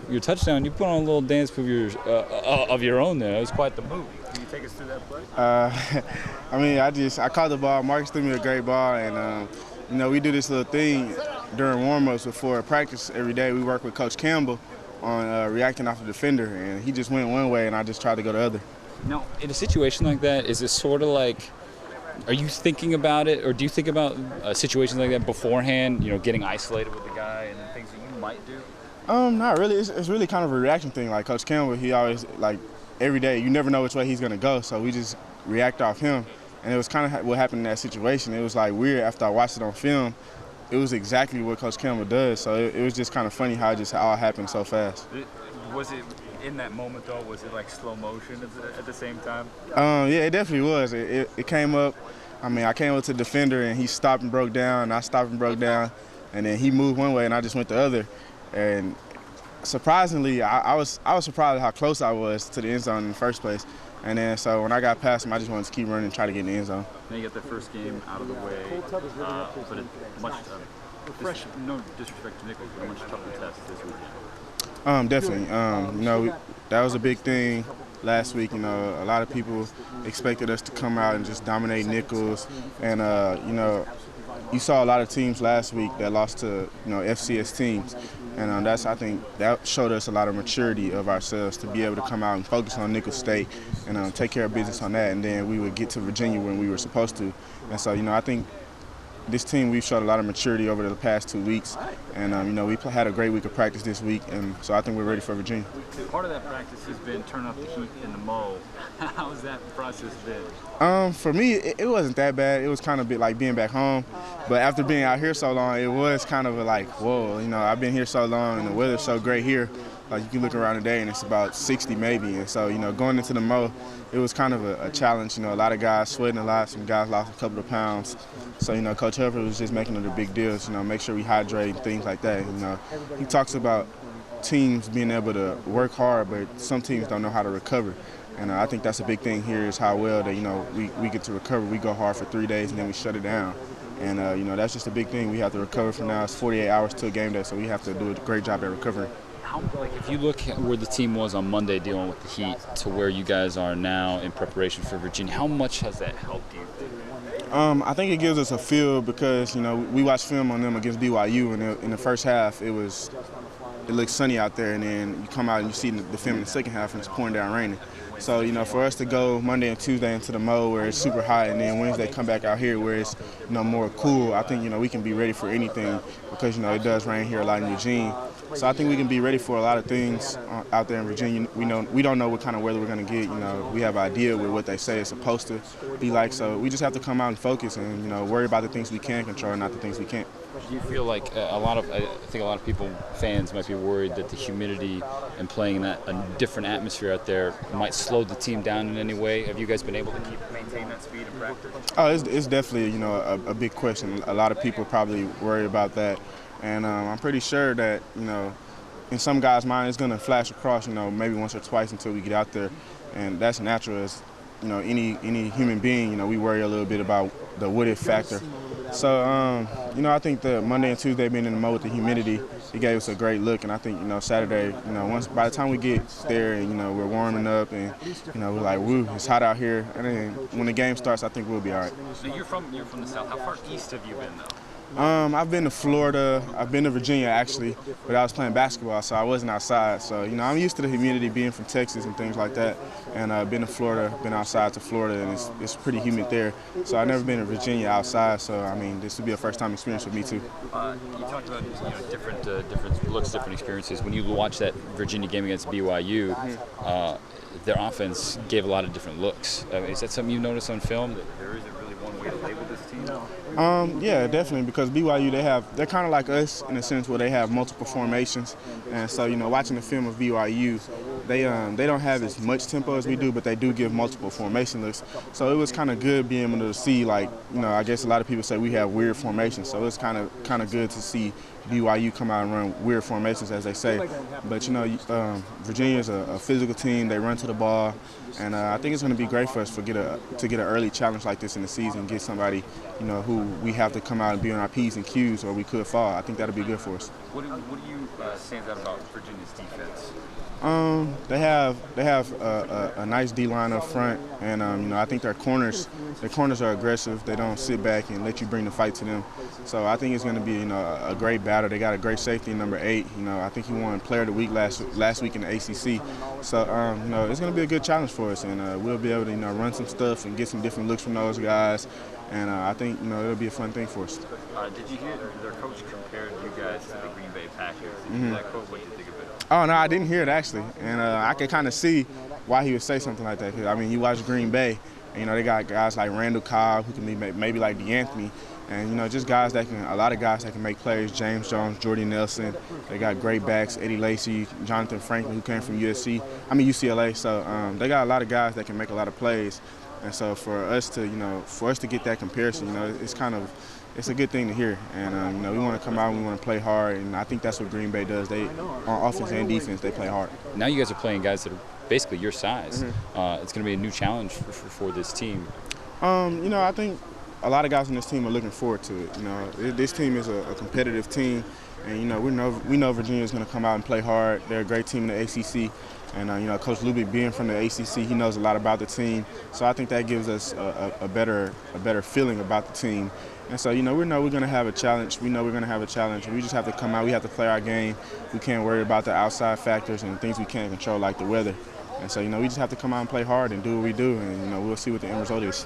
your touchdown, you put on a little dance move of your own there. It was quite the move. Can you take us through that play? I mean, I caught the ball. Marcus threw me a great ball, and we do this little thing during warm-ups before practice every day. We work with Coach Campbell on reacting off the defender, and he just went one way, and I just tried to go the other. Now, in a situation like that, is it sort of like, are you thinking about it, or do you think about situations like that beforehand, getting isolated with the guy and the things that you might do? Not really. It's really kind of a reaction thing. Like Coach Campbell, he always, like, every day, you never know which way he's going to go, so we just react off him. And it was kind of what happened in that situation. It was, like, weird after I watched it on film. It was exactly what Coach Campbell does, so it was just kind of funny how it just all happened so fast. Was it in that moment, though, was it like slow motion at the same time? Yeah, it definitely was. It came up. I mean, I came up to the defender, and he stopped and broke down, and I stopped and broke down, and then he moved one way, and I just went the other. And surprisingly, I was surprised at how close I was to the end zone in the first place. And then so when I got past him, I just wanted to keep running and try to get in the end zone. Now you got the first game out of the way, but it's much no disrespect to Nichols, but a much tougher test this weekend. Definitely. That was a big thing last week. A lot of people expected us to come out and just dominate Nichols, and you saw a lot of teams last week that lost to FCS teams, and I think that showed us a lot of maturity of ourselves to be able to come out and focus on Nichols State and take care of business on that, and then we would get to Virginia when we were supposed to. And so I think this team, we've showed a lot of maturity over the past 2 weeks, and we had a great week of practice this week, and so I think we're ready for Virginia. Part of that practice has been turn up the heat in the Mo. How's that process been? For me, it wasn't that bad. It was kind of a bit like being back home, but after being out here so long, it was kind of like, whoa, I've been here so long, and the weather's so great here. Like, you can look around today, and it's about 60 maybe, and so, going into the Mo, it was kind of a challenge. A lot of guys sweating a lot. Some guys lost a couple of pounds. So, Coach Hufford was just making it a big deal, make sure we hydrate and things like that. He talks about teams being able to work hard, but some teams don't know how to recover. And I think that's a big thing here is how well that, we get to recover. We go hard for 3 days, and then we shut it down. And, that's just a big thing. We have to recover from now. It's 48 hours to a game day, so we have to do a great job at recovering. If you look at where the team was on Monday dealing with the heat to where you guys are now in preparation for Virginia, how much has that helped you? I think it gives us a feel because, we watched film on them against BYU, and in the first half it looked sunny out there, and then you come out and you see the film in the second half and it's pouring down raining. So, for us to go Monday and Tuesday into the Mo where it's super hot, and then Wednesday come back out here where it's, more cool, I think, we can be ready for anything because, it does rain here a lot in Eugene. So I think we can be ready for a lot of things out there in Virginia. We don't know what kind of weather we're going to get. We have an idea with what they say it's supposed to be like. So we just have to come out and focus and, worry about the things we can control and not the things we can't. Do you feel like I think a lot of people, fans, might be worried that the humidity and playing in a different atmosphere out there might slow the team down in any way? Have you guys been able to maintain that speed in practice? Oh, it's definitely, a big question. A lot of people probably worry about that. And I'm pretty sure that, in some guys' mind, it's going to flash across, maybe once or twice until we get out there. And that's natural as, any human being, we worry a little bit about the what if factor. So, I think the Monday and Tuesday being in the Mo with the humidity, it gave us a great look. And I think, Saturday, by the time we get there and, we're warming up and, we're like, woo, it's hot out here. And then when the game starts, I think we'll be all right. So you're from the South. How far east have you been, though? I've been to Florida. I've been to Virginia, actually, but I was playing basketball, so I wasn't outside. So, I'm used to the humidity being from Texas and things like that. And I've been to Florida, been outside to Florida, and it's pretty humid there. So I've never been to Virginia outside, so, this would be a first-time experience for me, too. You talked about different looks, different experiences. When you watch that Virginia game against BYU, their offense gave a lot of different looks. Is that something you noticed on film, that there isn't really one way to label this team? Yeah, definitely, because BYU, they're kind of like us in a sense where they have multiple formations. And so, watching the film of BYU, they don't have as much tempo as we do, but they do give multiple formation looks. So it was kind of good being able to see, like, I guess a lot of people say we have weird formations. So it's kind of good to see BYU come out and run weird formations, as they say. But, Virginia is a physical team. They run to the ball. And I think it's going to be great for us to get an early challenge like this in the season, get somebody, who we have to come out and be on our P's and Q's or we could fall. I think that'll be good for us. What do you stand out about Virginia's defense? They have a nice D line up front, and I think their corners are aggressive. They don't sit back and let you bring the fight to them. So I think it's going to be a great battle. They got a great safety, number 8. I think he won Player of the Week last week in the ACC. So it's going to be a good challenge for us, and we'll be able to run some stuff and get some different looks from those guys. And I think it'll be a fun thing for us. Did you hear their coach compared you guys to the Green Bay Packers? Did you hear that quote? What did you think of it? Oh, no, I didn't hear it, actually. And I could kind of see why he would say something like that. 'Cause, I mean, you watch Green Bay, and, they got guys like Randall Cobb, who can be maybe like DeAnthony, and, just a lot of guys that can make plays, James Jones, Jordy Nelson. They got great backs, Eddie Lacy, Jonathan Franklin, who came from UCLA. So they got a lot of guys that can make a lot of plays. And so for us to get that comparison, it's a good thing to hear. And, we want to come out and we want to play hard. And I think that's what Green Bay does. They, on offense and defense, they play hard. Now you guys are playing guys that are basically your size. It's going to be a new challenge for this team. I think a lot of guys on this team are looking forward to it. This team is a competitive team. And, we know Virginia's going to come out and play hard. They're a great team in the ACC. And, Coach Lubick, being from the ACC, he knows a lot about the team. So I think that gives us a better feeling about the team. And so, we know we're going to have a challenge. We know we're going to have a challenge. We just have to come out. We have to play our game. We can't worry about the outside factors and things we can't control, like the weather. And so, we just have to come out and play hard and do what we do. And, we'll see what the end result is.